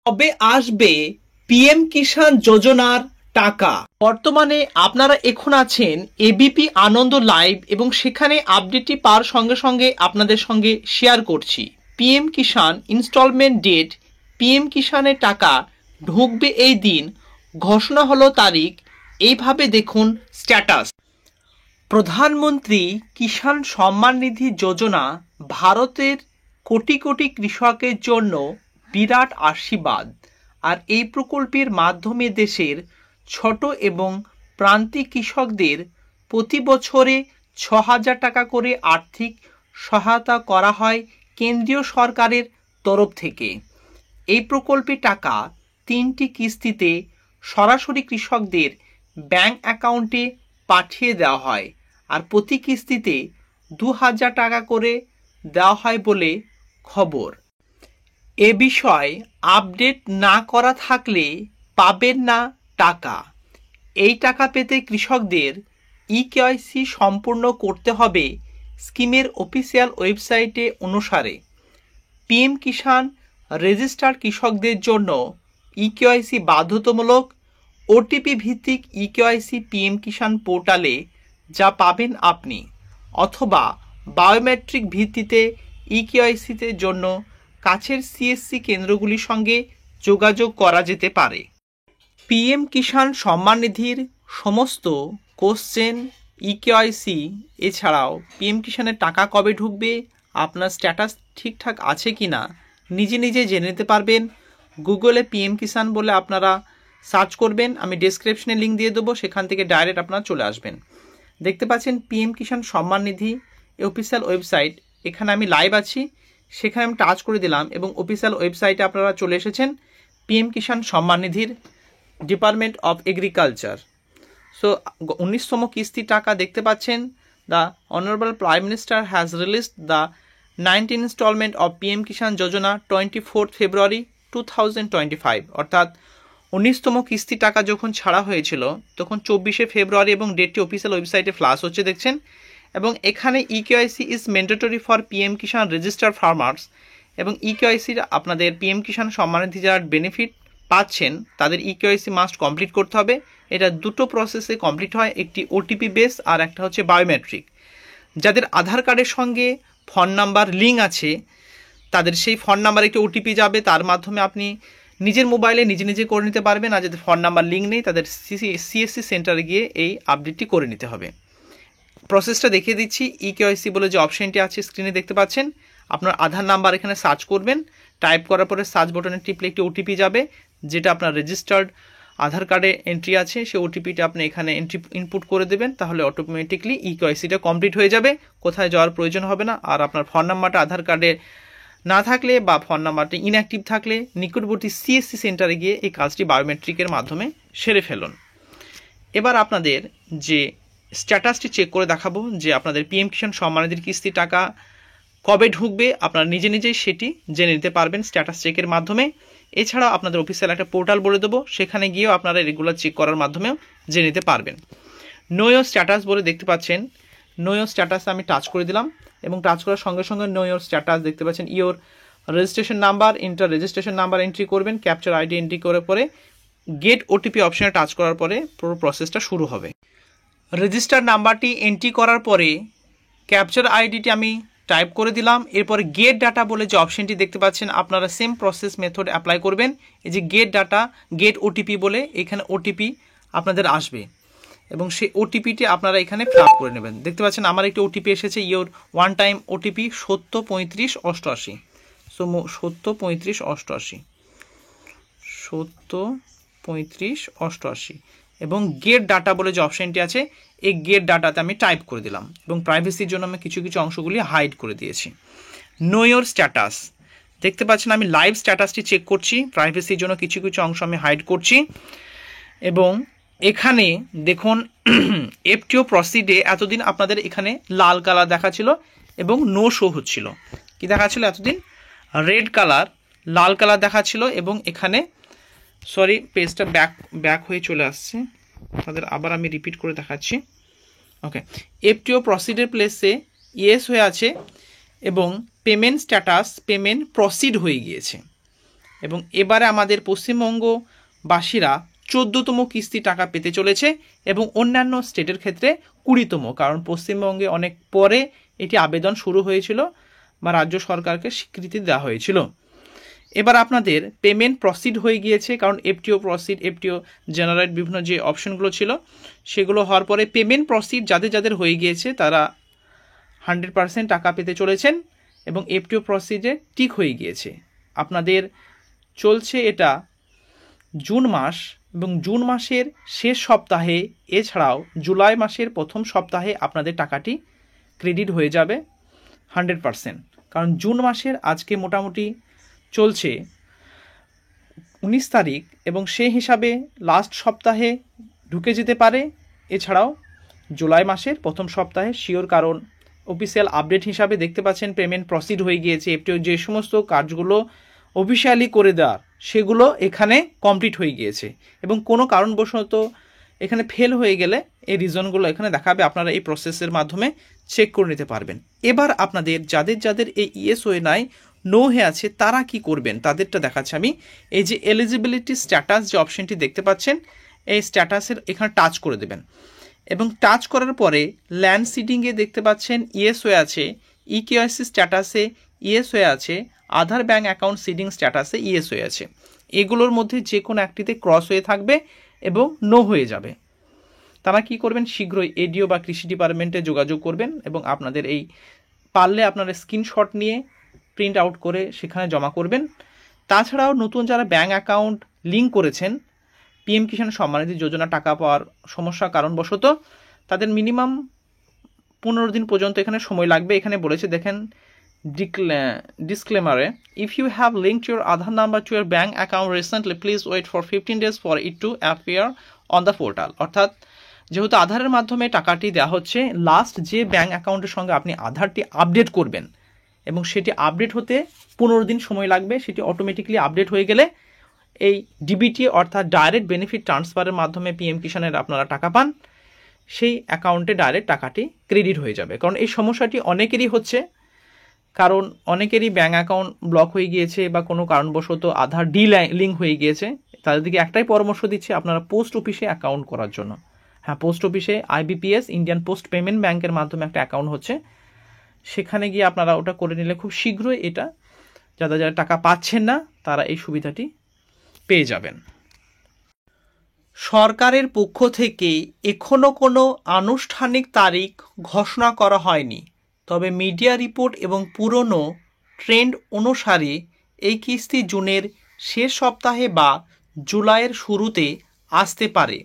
কবে আসবে পিএম কিষাণ যোজনার টাকা? বর্তমানে আপনারা এখন আছেন এবিপি আনন্দ লাইভ এবং সেখানে আপডেটটি পাওয়ার সঙ্গে সঙ্গে আপনাদের সঙ্গে শেয়ার করছি। পিএম কিষাণ ইনস্টলমেন্ট ডেট, পিএম কিষাণের টাকা ঢুকবে এই দিন, ঘোষণা হলো তারিখ। এইভাবে দেখুন স্ট্যাটাস। প্রধানমন্ত্রী কিষাণ সম্মান নিধি যোজনা ভারতের কোটি কোটি কৃষকের জন্য বিরাট আশীর্বাদ। আর এই প্রকল্পের মাধ্যমে দেশের ছোট এবং প্রান্তিক কৃষকদের প্রতি বছরে ৬,০০০ টাকা করে আর্থিক সহায়তা করা হয় কেন্দ্রীয় সরকারের তরফ থেকে। এই প্রকল্পের টাকা ৩টি কিস্তিতে সরাসরি কৃষকদের ব্যাংক অ্যাকাউন্টে পাঠিয়ে দেওয়া হয়, আর প্রতি কিস্তিতে ২,০০০ টাকা করে দেওয়া হয় বলে খবর। এ বিষয়ে আপডেট না করা থাকলে পাবেন না টাকা। এই টাকা পেতে কৃষকদের ইকেওয়াইসি সম্পূর্ণ করতে হবে স্কিমের অফিসিয়াল ওয়েবসাইটে অনুসারে। পিএম কিষাণ রেজিস্টার্ড কৃষকদের জন্য ইকেওয়াইসি বাধ্যতামূলক। ওটিপি ভিত্তিক ইকেওয়াইসি পিএম কিষাণ পোর্টালে যা পাবেন আপনি, অথবা বায়োমেট্রিক ভিত্তিতে ইকেওয়াইসিতে জন্য কাছের সিএসসি কেন্দ্রগুলির সঙ্গে যোগাযোগ করা যেতে পারে। পিএম কিষাণ সম্মান নিধির সমস্ত কোশ্চেন, ইকেওয়াইসি এছাড়াও পিএম কিষাণের টাকা কবে ঢুকবে, আপনার স্ট্যাটাস ঠিকঠাক আছে কি না নিজে নিজে জেনে নিতে পারবেন। গুগলে পিএম কিষাণ বলে আপনারা সার্চ করবেন, আমি ডেসক্রিপশনে লিঙ্ক দিয়ে দেবো, সেখান থেকে ডাইরেক্ট আপনারা চলে আসবেন। দেখতে পাচ্ছেন PM Kisan Samman Nidhi official website, এখানে আমি লাইভ আছি, সেখানে আমি টাচ করে দিলাম এবং অফিসিয়াল ওয়েবসাইটে আপনারা চলে এসেছেন পিএম কিষাণ সম্মান নিধির ডিপার্টমেন্ট অফ এগ্রিকালচার। সো 19তম কিস্তি টাকা দেখতে পাচ্ছেন। The honourable prime minister has released the 19th instalment of PM Kisan Yojana 24 February 2025, অর্থাৎ 19তম কিস্তি টাকা যখন ছাড়া হয়েছিল তখন 24শে ফেব্রুয়ারি, এবং ডেটটি অফিসিয়াল ওয়েবসাইটে ফ্ল্যাশ হচ্ছে দেখছেন। এবং এখানে eKYC is mandatory for PM Kisan registered farmers, এবং ইকেওয়াইসির আপনাদের পিএম কিষাণ সম্মান নিধি যারা বেনিফিট পাচ্ছেন তাদের ইকেওয়াইসি মাস্ট কমপ্লিট করতে হবে। এটা দুটো প্রসেসে কমপ্লিট হয়, একটি ওটিপি বেস আর একটা হচ্ছে বায়োমেট্রিক। যাদের আধার কার্ডের সঙ্গে ফোন নাম্বার লিঙ্ক আছে তাদের সেই ফোন নাম্বার একটি ওটিপি যাবে, তার মাধ্যমে আপনি নিজের মোবাইলে নিজে নিজে করে নিতে পারবেন। আর যাদের ফোন নাম্বার লিঙ্ক নেই তাদের সিএসসি সেন্টারে গিয়ে এই আপডেটটি করে নিতে হবে। প্রসেসটা দেখিয়ে দিচ্ছি। ইকেওয়াইসি বলে যে অপশনটি আছে স্ক্রিনে দেখতে পাচ্ছেন, আপনার আধার নাম্বার এখানে সার্চ করবেন, টাইপ করার পরে সার্চ বাটনে টিপলে একটি ওটিপি যাবে, যেটা আপনার রেজিস্টার্ড আধার কার্ডে এন্ট্রি আছে, সেই ওটিপিটা আপনি এখানে ইনপুট করে দেবেন, তাহলে অটোমেটিকলি ইকেওয়াইসিটা কমপ্লিট হয়ে যাবে, কোথায় যাওয়ার প্রয়োজন হবে না। আর আপনার ফোন নাম্বারটা আধার কার্ডে না থাকলে বা ফোন নাম্বারটি ইনঅ্যাক্টিভ থাকলে নিকটবর্তী সিএসসি সেন্টারে গিয়ে এই কাজটি বায়োমেট্রিকের মাধ্যমে সেরে ফেলুন। এবার আপনাদের যে স্ট্যাটাসটি চেক করে দেখাবো যে আপনাদের পিএম কিষাণ সম্মান নিধির কিস্তি টাকা কবে ঢুকবে, আপনারা নিজে নিজেই সেটি জেনে নিতে পারবেন স্ট্যাটাস চেকের মাধ্যমে। এছাড়াও আপনাদের অফিসিয়াল একটা পোর্টাল বলে দেবো, সেখানে গিয়েও আপনারা রেগুলার চেক করার মাধ্যমেও জেনে নিতে পারবেন। নো ইওর স্ট্যাটাস বলে দেখতে পাচ্ছেন, নো ইওর স্ট্যাটাস আমি টাচ করে দিলাম এবং টাচ করার সঙ্গে সঙ্গে নো ইওর স্ট্যাটাস দেখতে পাচ্ছেন। Your registration number, inter registration number entry করবেন, ক্যাপচার আইডি এন্ট্রি করে পরে গেট ওটিপি অপশনে টাচ করার পরে পুরো প্রসেসটা শুরু হবে। রেজিস্টার নাম্বারটি এন্ট্রি করার পরে ক্যাপচার আইডিটি আমি টাইপ করে দিলাম। এরপরে গেট ডাটা বলে যে অপশনটি দেখতে পাচ্ছেন, আপনারা সেম প্রসেস মেথড অ্যাপ্লাই করবেন। এই যে গেট ডাটা, গেট ওটিপি বলে এখানে ওটিপি আপনাদের আসবে এবং সেই ওটিপিটি আপনারা এখানে ফিল আপ করে নেবেন। দেখতে পাচ্ছেন আমার একটি ওটিপি এসেছে, your one time OTP 703588। So 703588 703588 এবং গেট ডাটা বলে যে অপশনটি আছে এই গেট ডাটাতে আমি টাইপ করে দিলাম এবং প্রাইভেসির জন্য আমি কিছু কিছু অংশগুলি হাইড করে দিয়েছি। নো ইওর স্ট্যাটাস দেখতে পাচ্ছেন, আমি লাইভ স্ট্যাটাসটি চেক করছি, প্রাইভেসির জন্য কিছু কিছু অংশ আমি হাইড করছি। এবং এখানে দেখুন এফটিও প্রসিডে এতদিন আপনাদের এখানে লাল কালার দেখাচ্ছিল এবং নো শো হচ্ছিল। কি দেখাচ্ছিল এতদিন? রেড কালার, লাল কালার দেখাচ্ছিল এবং এখানে সরি পেজটা ব্যাক হয়ে চলে আসছে, তাদের আবার আমি রিপিট করে দেখাচ্ছি। ওকে, এফটিও প্রসিডের প্লেসে ইয়েস হয়ে আছে এবং পেমেন্ট স্ট্যাটাস পেমেন্ট প্রসিড হয়ে গিয়েছে। এবং এবারে আমাদের পশ্চিমবঙ্গবাসীরা 14তম কিস্তি টাকা পেতে চলেছে এবং অন্যান্য স্টেটের ক্ষেত্রে 20তম, কারণ পশ্চিমবঙ্গে অনেক পরে এটি আবেদন শুরু হয়েছিল বা রাজ্য সরকারকে স্বীকৃতি দেওয়া হয়েছিল। এবার আপনাদের পেমেন্ট প্রসিড হয়ে গিয়েছে, কারণ এফটিও প্রসিড, এফটিও জেনারেট বিভিন্ন যে অপশনগুলো ছিল সেগুলো হওয়ার পরে পেমেন্ট প্রসিড যাদের যাদের হয়ে গিয়েছে তারা 100% টাকা পেতে চলেছেন এবং এফটিও প্রসিডে টিক হয়ে গিয়েছে। আপনাদের চলছে এটা জুন মাস এবং জুন মাসের শেষ সপ্তাহে, এছাড়াও জুলাই মাসের প্রথম সপ্তাহে আপনাদের টাকাটি ক্রেডিট হয়ে যাবে 100%, কারণ জুন মাসের আজকে মোটামুটি চলছে 19 তারিখ এবং সেই হিসাবে লাস্ট সপ্তাহে ঢুকে যেতে পারে, এছাড়াও জুলাই মাসের প্রথম সপ্তাহে শিওর, কারণ অফিসিয়াল আপডেট হিসাবে দেখতে পাচ্ছেন পেমেন্ট প্রসিড হয়ে গিয়েছে। এফটিও যে সমস্ত কাজগুলো অফিসিয়ালি করে দেওয়ার সেগুলো এখানে কমপ্লিট হয়ে গিয়েছে এবং কোনো কারণবশত এখানে ফেল হয়ে গেলে এই রিজনগুলো এখানে দেখাবে, আপনারা এই প্রসেসের মাধ্যমে চেক করে নিতে পারবেন। এবার আপনাদের যাদের যাদের এই ইএসওএ নাই, নো হয়ে আছে, তারা কি করবেন তাদেরটা দেখাচ্ছি আমি। এই যে এলিজিবিলিটি স্ট্যাটাস যে অপশনটি দেখতে পাচ্ছেন, এই স্ট্যাটাসের এখানে টাচ করে দেবেন এবং টাচ করার পরে ল্যান্ড সিডিংয়ে দেখতে পাচ্ছেন ইএসওএ আছে, ইকেওয়াইসি স্ট্যাটাসে ইএসওএ আছে, আধার ব্যাঙ্ক অ্যাকাউন্ট সিডিং স্ট্যাটাসে ইএসওএ আছে। এগুলোর মধ্যে যে কোনো একটিতে ক্রস হয়ে থাকবে এবং নো হয়ে যাবে। তারা কি করবেন, শীঘ্রই এডিও বা কৃষি ডিপার্টমেন্টে যোগাযোগ করবেন এবং আপনাদের এই পারলে আপনারা স্ক্রিনশট নিয়ে প্রিন্ট আউট করে সেখানে জমা করবেন। তাছাড়াও নতুন যারা ব্যাঙ্ক অ্যাকাউন্ট লিঙ্ক করেছেন পিএম কিষাণ সম্মানিধি যোজনা টাকা পাওয়ার সমস্যা কারণবশত, তাদের মিনিমাম 15 দিন পর্যন্ত এখানে সময় লাগবে। এখানে বলেছে দেখেন ডিসক্লেমারে, if you have linked your Aadhaar number to your bank account recently please wait for 15 days for it to appear on the portal. অর্থাৎ যেহেতু আধারের মাধ্যমে টাকাটি দেওয়া হচ্ছে, লাস্ট যে ব্যাঙ্ক অ্যাকাউন্টের সঙ্গে আপনি আধারটি আপডেট করবেন এবং সেটি আপডেট হতে 15 দিন সময় লাগবে। সেটি অটোমেটিকলি আপডেট হয়ে গেলে এই ডিবিটি অর্থাৎ ডাইরেক্ট বেনিফিট ট্রান্সফারের মাধ্যমে পিএম কিষাণের আপনারা টাকা পান, সেই অ্যাকাউন্টে ডাইরেক্ট টাকাটি ক্রেডিট হয়ে যাবে। কারণ এই সমস্যাটি অনেকেরই হচ্ছে, কারণ অনেকেরই ব্যাঙ্ক অ্যাকাউন্ট ব্লক হয়ে গিয়েছে বা কোনো কারণবশত আধার লিঙ্ক হয়ে গিয়েছে। তাদেরকে একটাই পরামর্শ দিচ্ছে আপনারা পোস্ট অফিসে অ্যাকাউন্ট করার জন্য। হ্যাঁ, পোস্ট অফিসে আইবিপিএস ইন্ডিয়ান পোস্ট পেমেন্ট ব্যাঙ্কের মাধ্যমে একটা অ্যাকাউন্ট হচ্ছে, সেখানে গিয়ে আপনারা ওটা করে নিলে খুব শীঘ্রই এটা যারা যারা টাকা পাচ্ছেন না তারা এই সুবিধাটি পেয়ে যাবেন। সরকারের পক্ষ থেকে এখনো কোনো আনুষ্ঠানিক তারিখ ঘোষণা করা হয়নি, তবে মিডিয়া রিপোর্ট এবং পুরনো ট্রেন্ড অনুসারে এই কিস্তি জুনের শেষ সপ্তাহে বা জুলাইয়ের শুরুতে আসতে পারে।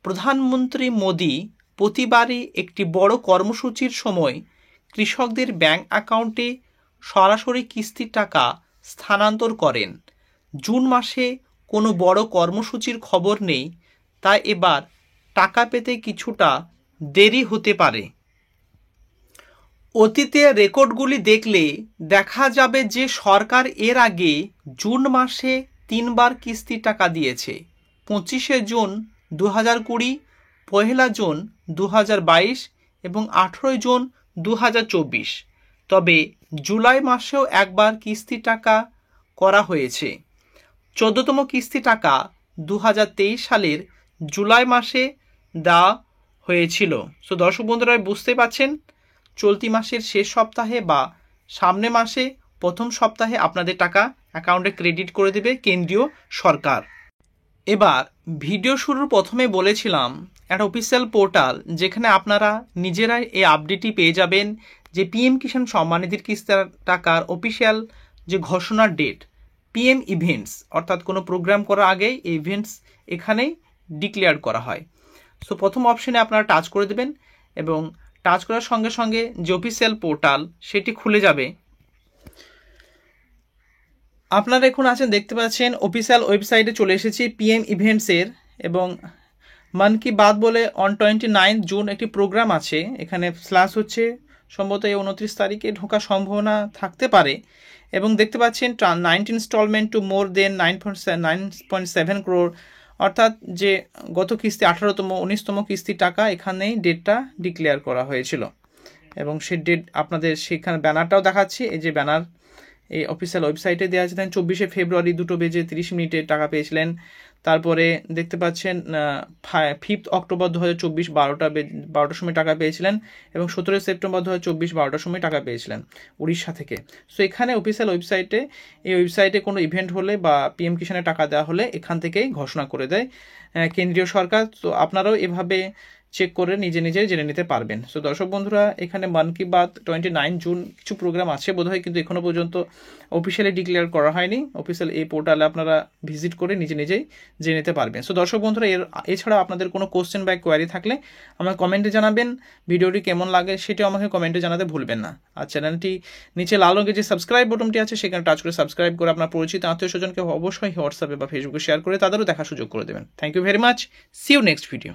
প্রধানমন্ত্রী মোদি প্রতিবারই একটি বড় কর্মসূচির সময় কৃষকদের ব্যাঙ্ক অ্যাকাউন্টে সরাসরি কিস্তির টাকা স্থানান্তর করেন। জুন মাসে কোনো বড় কর্মসূচির খবর নেই, তাই এবার টাকা পেতে কিছুটা দেরি হতে পারে। অতীতের রেকর্ডগুলি দেখলে দেখা যাবে যে সরকার এর আগে জুন মাসে 3 বার কিস্তির টাকা দিয়েছে, 25শে জুন 2020, 1 জুন 2022 এবং 18 জুন 2024। তবে জুলাই মাসেও একবার কিস্তি টাকা করা হয়েছে। 14তম কিস্তি টাকা 2023 সালের জুলাই মাসে দেওয়া হয়েছিল। সো দর্শক বন্ধুরা বুঝতে পারছেন, চলতি মাসের শেষ সপ্তাহে বা সামনে মাসে প্রথম সপ্তাহে আপনাদের টাকা অ্যাকাউন্টে ক্রেডিট করে দেবে কেন্দ্রীয় সরকার। এবার ভিডিও শুরুর প্রথমে বলেছিলাম একটা অফিসিয়াল পোর্টাল যেখানে আপনারা নিজেরাই এই আপডেটটি পেয়ে যাবেন যে পিএম কিষাণ সম্মানিধির কিস্তি টাকার অফিসিয়াল যে ঘোষণার ডেট, পিএম ইভেন্টস, অর্থাৎ কোনো প্রোগ্রাম করার আগেই এই ইভেন্টস এখানেই ডিক্লেয়ার করা হয়। সো প্রথম অপশনে আপনারা টাচ করে দেবেন এবং টাচ করার সঙ্গে সঙ্গে যে অফিসিয়াল পোর্টাল সেটি খুলে যাবে। আপনারা এখন আছেন দেখতে পাচ্ছেন অফিসিয়াল ওয়েবসাইটে চলে এসেছি পিএম ইভেন্টসের, এবং মন কি বাত বলে অন 29 জুন একটি প্রোগ্রাম আছে, এখানে স্ল্যাশ হচ্ছে, সম্ভবত এই 29 তারিখে ঢোকার সম্ভাবনা থাকতে পারে। এবং দেখতে পাচ্ছেন 9 ইনস্টলমেন্ট টু মোর দেন 9.7 crore, অর্থাৎ যে গত কিস্তি 18তম 19তম কিস্তির টাকা এখানেই ডেটটা ডিক্লেয়ার করা হয়েছিল এবং সেই ডেট আপনাদের সেখানে ব্যানারটাও দেখাচ্ছি। এই যে ব্যানার, এই অফিসিয়াল ওয়েবসাইটে দেওয়া আছে। দেন 24শে ফেব্রুয়ারি 2:30 টাকা পেয়েছিলেন। তারপরে দেখতে পাচ্ছেন 5 অক্টোবর 2024 12টার সময় টাকা পেয়েছিলেন এবং 17 সেপ্টেম্বর 2024 12টার সময় টাকা পেয়েছিলেন উড়িষ্যা থেকে। সো এখানে অফিসিয়াল ওয়েবসাইটে, এই ওয়েবসাইটে কোনো ইভেন্ট হলে বা পিএম কিষাণে টাকা দেওয়া হলে এখান থেকেই ঘোষণা করে দেয় কেন্দ্রীয় সরকার। তো আপনারাও এভাবে চেক করে নিজে নিজে জেনে নিতে পারবেন। সো দর্শক বন্ধুরা, এখানে মন কি বাত 29 জুন কিছু প্রোগ্রাম আছে বোধহয়, কিন্তু এখনো পর্যন্ত অফিসিয়ালি ডিক্লেয়ার করা হয়নি। অফিসিয়াল এই পোর্টালে আপনারা ভিজিট করে নিজে নিজেই জেনে নিতে পারবেন। সো দর্শক বন্ধুরা, এছাড়া আপনাদের কোনো কোশ্চেন বা কোয়ারি থাকলে আমাকে কমেন্টে জানাবেন। ভিডিওটি কেমন লাগে সেটাও আমাকে কমেন্টে জানাতে ভুলবেন না। আর চ্যানেলটি নিচে লাল রঙের যে সাবস্ক্রাইব বাটনটি আছে সেখানে টাচ করে সাবস্ক্রাইব করে আপনার পরিচিত আত্মীয় স্বজনকে অবশ্যই হোয়াটসঅ্যাপে বা ফেসবুকে শেয়ার করে তাদেরও দেখার সুযোগ করে দেবেন। Thank you very much. See you next video.